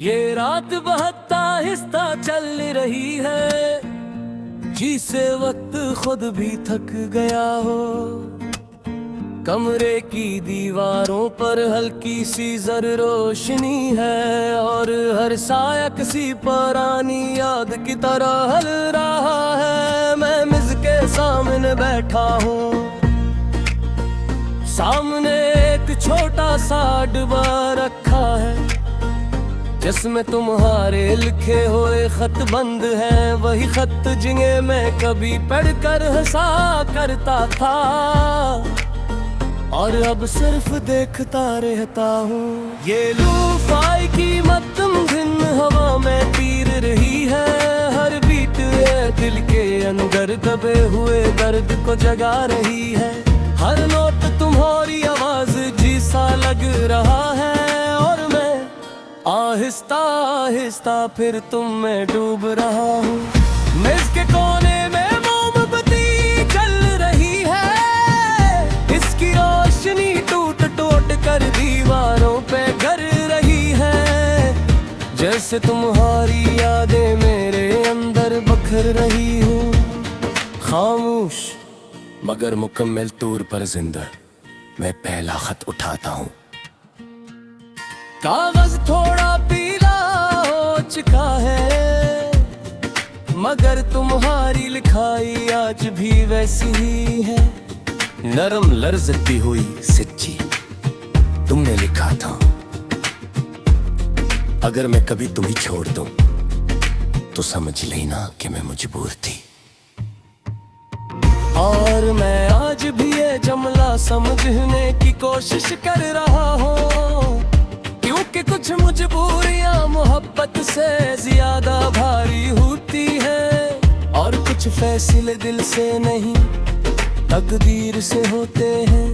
ये रात बहुत आहिस्ता चल रही है, जिसे वक्त खुद भी थक गया हो। कमरे की दीवारों पर हल्की सी जर रोशनी है, और हर साया किसी पुरानी याद की तरह हल रहा है। मैं मिज़ के सामने बैठा हूँ, सामने एक छोटा सा डब्बा रखा है, जिसमें तुम्हारे लिखे हुए खत बंद हैं। वही खत जिन्हें मैं कभी पढ़कर हंसा करता था, और अब सिर्फ देखता रहता हूँ। ये लूफाई की मध्यम धुन हवा में तीर रही है, हर बीट ये दिल के अंदर दबे हुए दर्द को जगा रही है। हर नोट तुम्हारी आवाज जैसा लग रहा है, और मैं आहिस्ता आहिस्ता फिर तुम में डूब रहा हूँ। मेज के कोने में मोमबत्ती जल रही है, इसकी रोशनी टूट टूट कर दीवारों पे गर रही है, जैसे तुम्हारी यादें मेरे अंदर बखर रही हूँ। खामोश मगर मुकम्मल तौर पर जिंदा मैं पहला खत उठाता हूँ। कागज थोड़ा पीला हो चुका है, मगर तुम्हारी लिखाई आज भी वैसी ही है। नरम लर्जती हुई सच्ची तुमने लिखा था, अगर मैं कभी तुम्हें छोड़ दूं तो समझ लेना कि मैं मजबूर थी। और मैं आज भी ये जुमला समझने की कोशिश कर रहा हूँ, क्योंकि कुछ मजबूरियां मोहब्बत से ज्यादा भारी होती है, और कुछ फैसले दिल से नहीं तकदीर से होते हैं।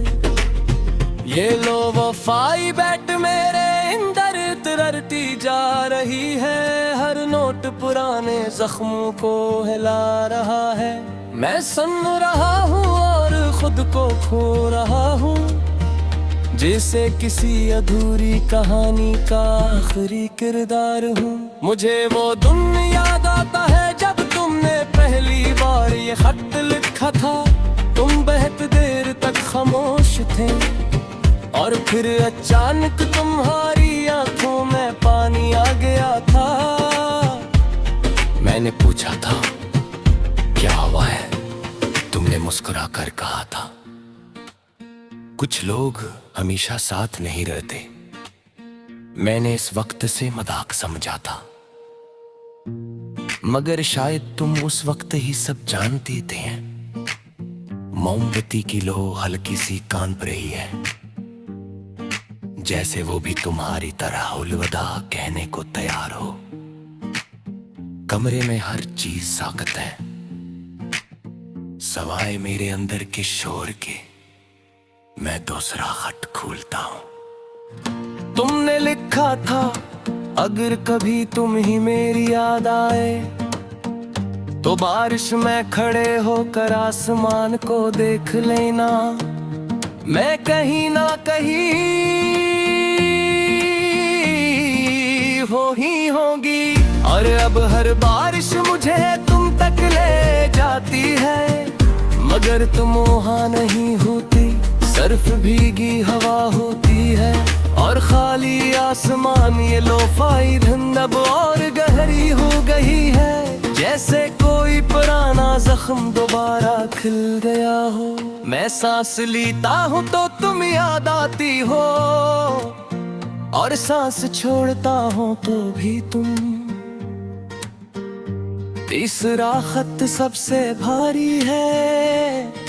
ये लो वफाई बैठ मेरे अंदर तरती जा रही है, हर नोट पुराने जख्मों को हिला रहा है। मैं सुन रहा हूँ और खुद को खो रहा हूँ, जैसे किसी अधूरी कहानी का आखिरी किरदार हूँ। मुझे वो दिन याद आता है जब तुमने पहली बार ये खत लिखा था। तुम बहुत देर तक खामोश थे, और फिर अचानक तुम्हारी आंखों में पानी आ गया था। मैंने पूछा था क्या हुआ है, तुमने मुस्कुरा कर कहा था कुछ लोग हमेशा साथ नहीं रहते। मैंने इस वक्त से मजाक समझा था, मगर शायद तुम उस वक्त ही सब जानते थे। मोमबत्ती की लो हल्की सी कांप रही है, जैसे वो भी तुम्हारी तरह अलविदा कहने को तैयार हो। कमरे में हर चीज साकत है, सवाए मेरे अंदर के शोर के। मैं दूसरा खत खोलता हूँ। तुमने लिखा था अगर कभी तुम ही मेरी याद आए, तो बारिश में खड़े होकर आसमान को देख लेना। मैं कहीं ना कहीं हो ही होगी, और अब हर बारिश मुझे तुम तक ले जाती है, मगर तुम वहाँ नहीं होती। सिर्फ भीगी हवा होती है और खाली आसमान। ये लोफाई धुन अब और गहरी हो गई है, जैसे कोई पुराना जख्म दोबारा खिल गया हो। मैं सांस लेता हूँ तो तुम याद आती हो, और सांस छोड़ता हूँ तो भी तुम। तीसरा खत सबसे भारी है,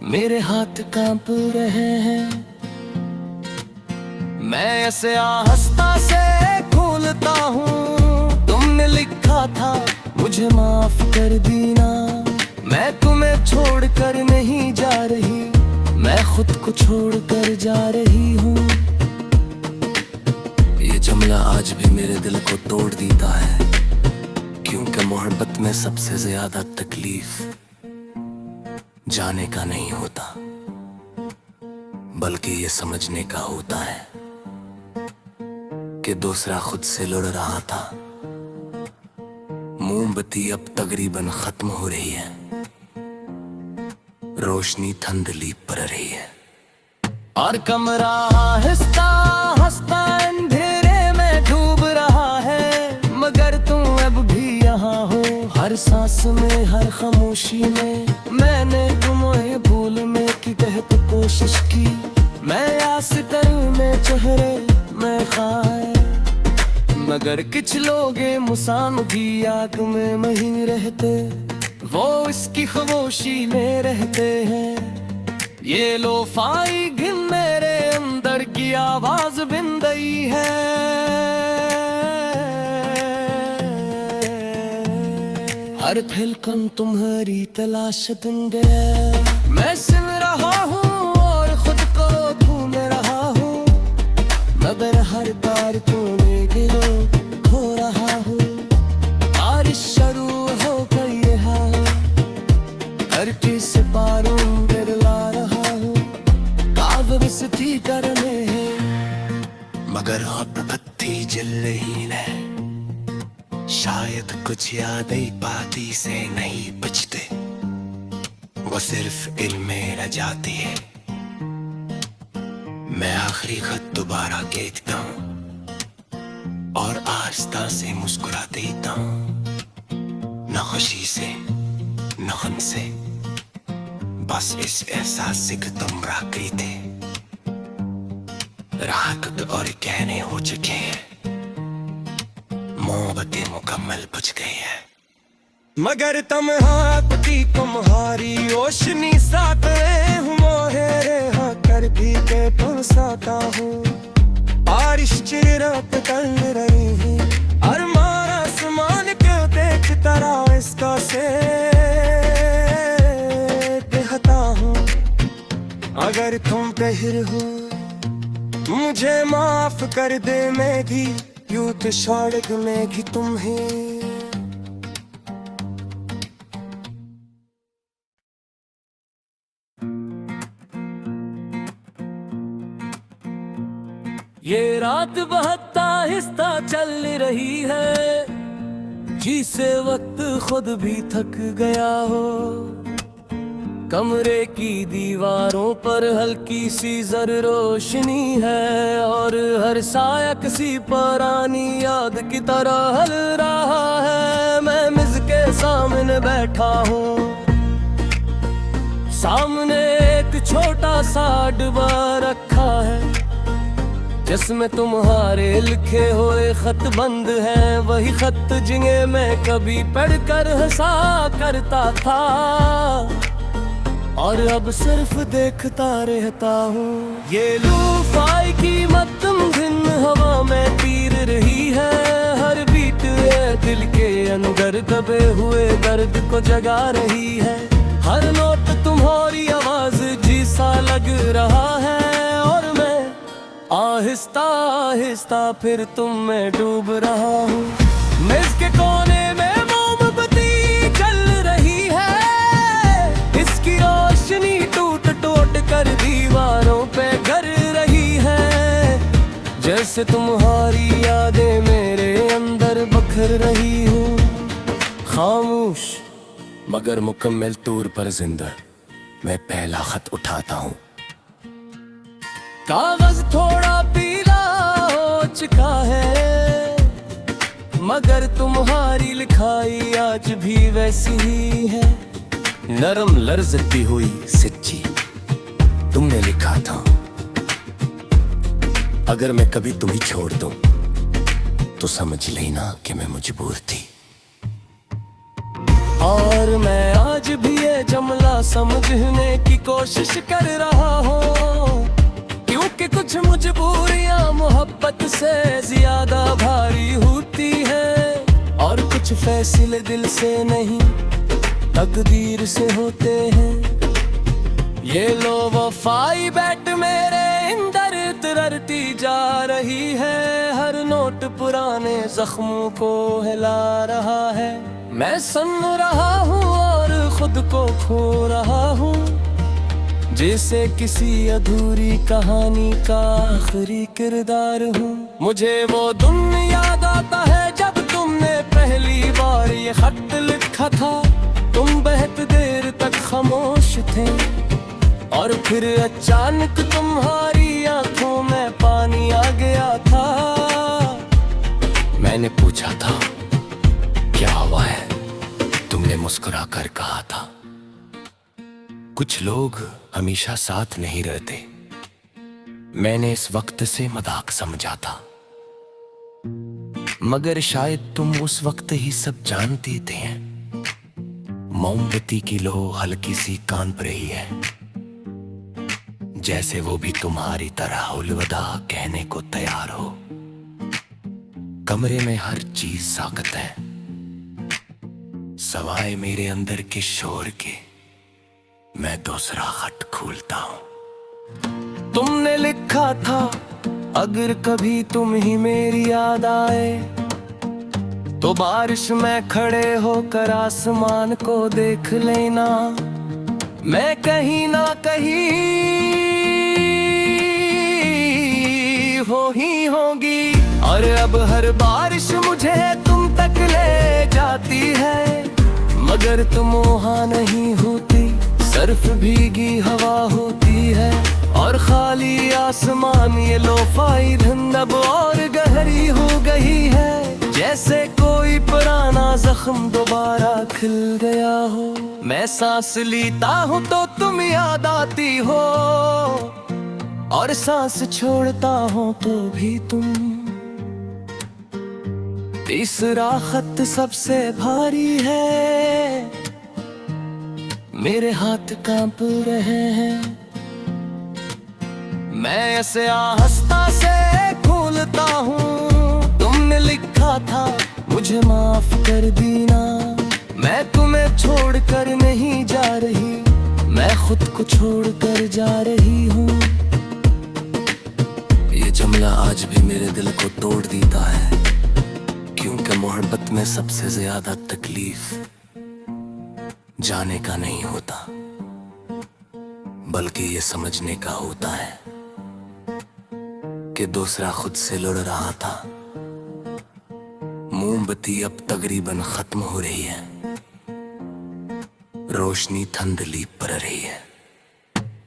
मेरे हाथ कांप रहे हैं। मैं ऐसे आहिस्ता से खोलता हूँ। तुमने लिखा था मुझे माफ कर देना, मैं तुम्हें छोड़कर नहीं जा रही, मैं खुद को छोड़कर जा रही हूँ। ये जुमला आज भी मेरे दिल को तोड़ देता है, क्योंकि मोहब्बत में सबसे ज्यादा तकलीफ जाने का नहीं होता, बल्कि ये समझने का होता है कि दूसरा खुद से लड़ रहा था। मोमबत्ती अब तकरीबन खत्म हो रही है, रोशनी धुंधली पड़ रही है और कमरा हंसता हंसता अंधेरे में डूब रहा है। मगर तुम अब भी यहाँ हो, हर सांस में, हर खामोशी में। मैंने तुम्हें भूलने की बहुत कोशिश की, मैं आस में चेहरे में खाए। मगर कुछ लोग मुसान की याद में नहीं रहते, वो इसकी खामोशी में रहते हैं। ये लोफाई घिन मेरे अंदर की आवाज बिन गई है। हर धड़कन तुम्हारी तलाश ढूंढे, मैं सुन रहा हूँ और खुद को ढूंढ रहा हूँ। मगर हर बार तूने गिरो खो रहा हूँ। बारिश शुरू हो गई है, धरती से पारों गिरला रहा हूँ। कागज से थी डरने हैं, मगर अब बत्ती जल रही है। शायद कुछ यादें बाती से नहीं बचते, वो सिर्फ इल्म में रह जाती है। मैं आखिरी खत दोबारा देखता हूँ और आहिस्ता से मुस्कुरा देता हूँ, न खुशी से न गम से, बस इस एहसास से कि तुम रह गई थे। राहत और कहने हो चुके हैं, मोहब्बतें मुकम्मल बुझ गई है। मगर तन्हाई तुम्हारी रोशनी साथ मोहरे कर भी के पुरसाता हूँ। बारिश चिरप कर रही है, अरमान आसमान को देखता रहा इसका से कहता हूँ। अगर तुम बहिर हो मुझे माफ कर दे, मैं भी यूं तो सड़क में भी तुम्हें। ये रात बहुत आहिस्ता चल रही है, जिसे वक्त खुद भी थक गया हो। कमरे की दीवारों पर हल्की सी जर रोशनी है और हर साया किसी पुरानी याद की तरह हल रहा है। मैं मिज़ के सामने बैठा हूँ, सामने एक छोटा सा डब्बा रखा है, जिसमें तुम्हारे लिखे हुए खत बंद हैं। वही खत जिन्हें मैं कभी पढ़कर हंसा करता था और अब सिर्फ देखता रहता हूँ। ये लूफाई की मत्तम दिन हवा में तीर रही है, हर बीट दिल के अंदर दबे हुए दर्द को जगा रही है। हर नोट तुम्हारी आवाज जैसा लग रहा है और मैं आहिस्ता आहिस्ता फिर तुम में डूब रहा हूँ। मेज के कोने में मोमबत्ती जल रही है, इसकी रोशनी टूट टूट कर दीवारों पे गर रही है। जैसे तुम्हारी यादें मेरे अंदर बखर रही हूँ। खामोश मगर मुकम्मल तौर पर जिंदा मैं पहला खत उठाता हूँ। कागज थोड़ा पीला हो चुका है, मगर तुम्हारी लिखाई आज भी वैसी ही है। नरम लर्जती हुई सच्ची तुमने लिखा था, अगर मैं कभी तुम्हें छोड़ दूं तो समझ लेना कि मैं मजबूर थी। और मैं आज भी ये जुमला समझने की कोशिश कर रहा हूँ, क्योंकि कुछ मजबूरियां मोहब्बत से ज्यादा भारी होती है और कुछ फैसले दिल से नहीं तकदीर से होते हैं। ये लो वफाई बैठ मेरे अंदर तरती जा रही है, हर नोट पुराने जख्मों को हिला रहा है। मैं सुन रहा हूँ और खुद को खो रहा हूँ। जैसे किसी अधूरी कहानी का आखिरी किरदार हूँ। मुझे वो दिन याद आता है जब तुमने पहली बार ये खत लिखा था। तुम बहुत देर तक खामोश थे और फिर अचानक तुम्हारी आंखों में पानी आ गया था। मैंने पूछा था क्या हुआ है, तुमने मुस्कुरा कर कहा था कुछ लोग हमेशा साथ नहीं रहते। मैंने इस वक्त से मजाक समझा था, मगर शायद तुम उस वक्त ही सब जानती थे। मोमबत्ती की लो हल्की सी कांप रही है, जैसे वो भी तुम्हारी तरह अलविदा कहने को तैयार हो। कमरे में हर चीज साकत है, सवाए मेरे अंदर के शोर के। मैं दूसरा खत खोलता हूँ। तुमने लिखा था अगर कभी तुम ही मेरी याद आए तो बारिश में खड़े होकर आसमान को देख लेना। मैं कहीं ना कहीं हो ही होगी। और अब हर बारिश मुझे तुम तक ले जाती है, मगर तुम वहाँ नहीं होती। सिर्फ भीगी हवा होती है और खाली आसमान। ये लोफाई धुंध अब और गहरी हो गई है, जैसे कोई पुराना जख्म दोबारा खिल गया हो। मैं सांस लेता हूँ तो तुम याद आती हो, और सांस छोड़ता हूँ तो भी तुम। तीसरा खत सबसे भारी है, मेरे हाथ कांप रहे हैं। मैं ऐसे आहिस्ता से खोलता हूँ। तुमने लिखा था मुझे माफ कर देना, मैं तुम्हें छोड़कर नहीं जा रही, मैं खुद को छोड़कर जा रही हूँ। ये जुमला आज भी मेरे दिल को तोड़ देता है, क्योंकि मोहब्बत में सबसे ज्यादा तकलीफ जाने का नहीं होता, बल्कि ये समझने का होता है कि दूसरा खुद से लड़ रहा था। मोमबत्ती अब तकरीबन खत्म हो रही है, रोशनी धुंधली पड़ रही है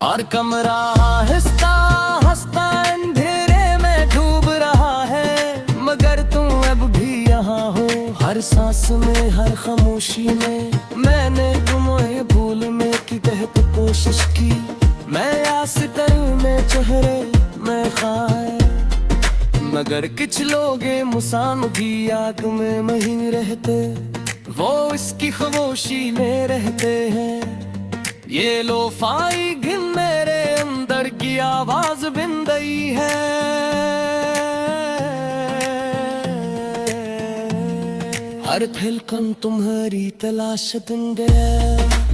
और कमरा आहिस्ता आहिस्ता अंधेरे में डूब रहा है। मगर तुम अब भी यहाँ हो, हर सांस में हर खामोशी में। मैंने तुम्हें भूलने की बहुत कोशिश की, मैं आसितर में चेहरे में खाए, मगर कुछ लोग मुसान की आग में नहीं रहते, वो इसकी खामोशी में रहते हैं। ये लोफाई घिन मेरे अंदर की आवाज बिन गई है। हर थिलकन तुम्हारी तलाश दिन गया।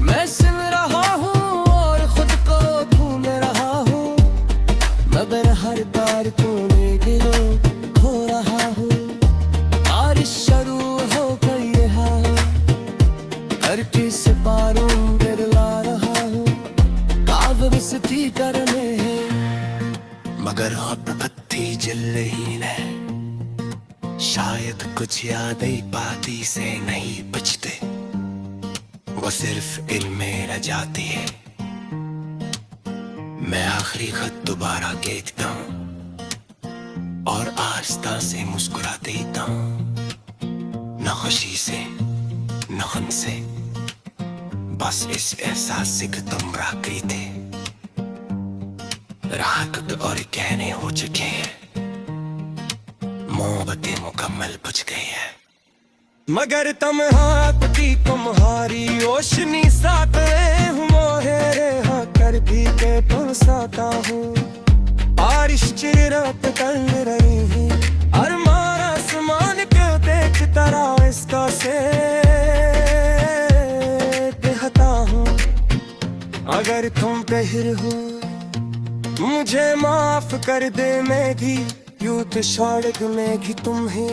मैं सुन रहा हूँ और खुद को ढूंढ रहा हूँ, मगर हर बार तूने गिरो खो रहा हूँ। बारिश शुरू हो गई है, हर चीज से पारों गिरला रहा हूँ। कागज थी करने हैं, मगर अब बत्ती जल रही है। शायद कुछ यादें बाती से नहीं बचते, वो सिर्फ दिल में रह जाती है। मैं आखिरी खत दोबारा देखता हूँ और आहिस्ता से मुस्कुरा देता हूँ, न खुशी से न गम से, बस इस एहसास से कि तुम राकरी थे। राहत और कहने हो चुके हैं, मोहब्बतें मुकम्मल बुझ गई है, मगर तुम हाथ की तुम्हारी रोशनी साथ हूँ। मोहरे हाँ कर भी के तुम साता हूँ। बारिश चिरत कर रही है, और मारा आसमान क्यों देखता रहा इसका से कहता हूँ। अगर तुम बहिर हो मुझे माफ कर दे, मैं भी यूं तो स्वर्ग में भी तुम ही